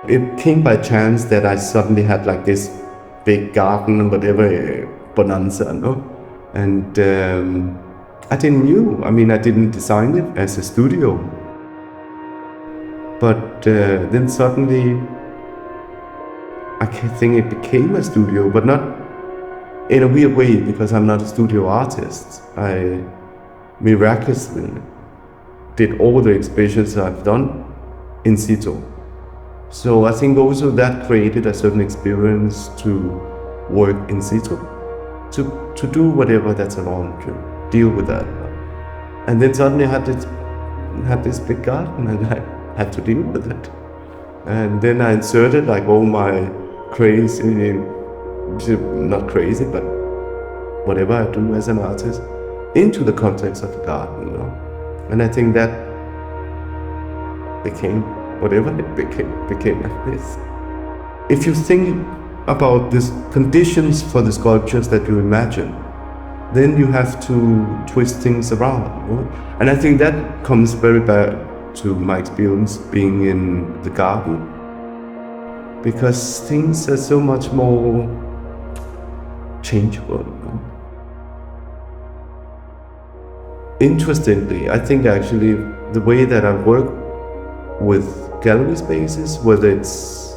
It came by chance that I suddenly had like this big garden, whatever, bonanza, no? And I didn't knew. I mean, I didn't design it as a studio. But then suddenly, I think it became a studio, but not in a weird way, because I'm not a studio artist. I miraculously did all the exhibitions I've done in situ. So I think also that created a certain experience to work in situ, to do whatever that's around you, deal with that. And then suddenly I had this big garden and I had to deal with it. And then I inserted like all my crazy, not crazy, but whatever I do as an artist into the context of the garden, you know. And I think that became whatever it became like this. If you think about these conditions for the sculptures that you imagine, then you have to twist things around. You know? And I think that comes very back to my experience being in the garden, because things are so much more changeable. You know? Interestingly, I think actually the way that I work with gallery spaces, whether it's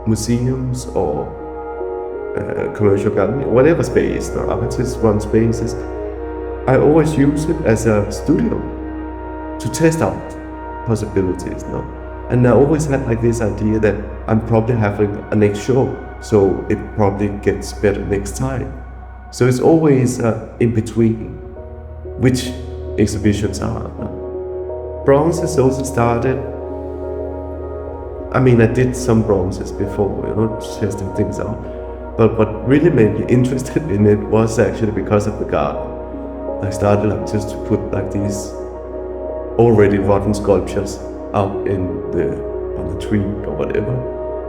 museums or commercial gallery, whatever space, the artists run spaces, I always use it as a studio to test out possibilities. No? And I always had like this idea that I'm probably having a next show, so it probably gets better next time. So it's always in between, which exhibitions are. No? Bronzes also started. I mean, I did some bronzes before, you know, testing things out. But what really made me interested in it was actually because of the garden. I started like just to put like these already rotten sculptures out on the tree or whatever.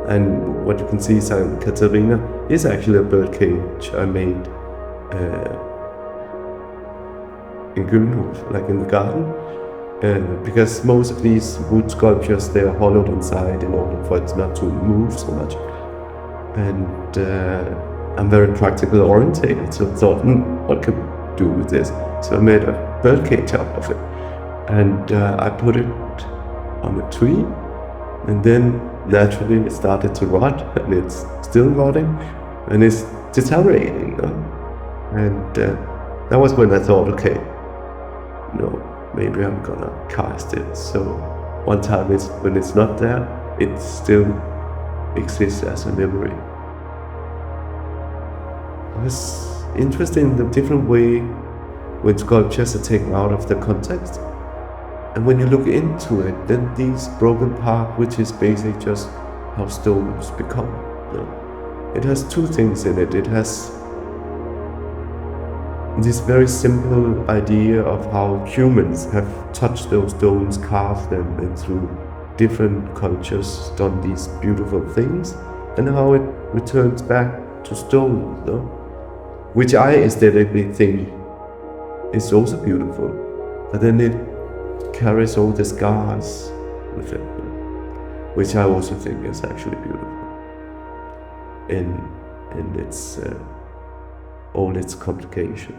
And what you can see, St. Katarina, is actually a bird cage I made in Güldenhof, like in the garden. Because most of these wood sculptures, they are hollowed inside in order for it not to move so much. And I'm very practical orientated, so I thought, what can we do with this? So I made a birdcage out of it. And I put it on a tree, and then naturally it started to rot, and it's still rotting, and it's deteriorating. You know? And that was when I thought, okay, maybe I'm gonna cast it. So one time when it's not there, it still exists as a memory. It was interesting the different way when sculptures are taken out of the context. And when you look into it, then these broken parts, which is basically just how stones become. It has two things in it. It has this very simple idea of how humans have touched those stones, carved them, and through different cultures done these beautiful things, and how it returns back to stone, which I aesthetically think is also beautiful. But then it carries all the scars with it, which I also think is actually beautiful in its all its complication.